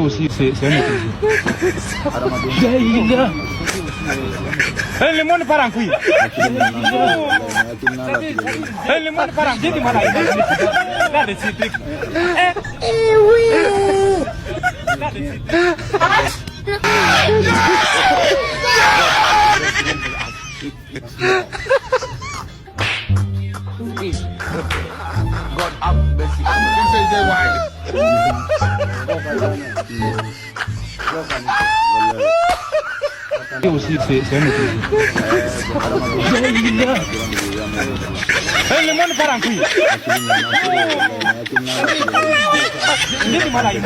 aussi, c'est un autre jeu. Le monde part en couille. Le monde part en couille. Là, des trucs. Oui. God up, Bessie. Aussi, c'est un autre jeu. Le monde part en couille. Le monde part en couille.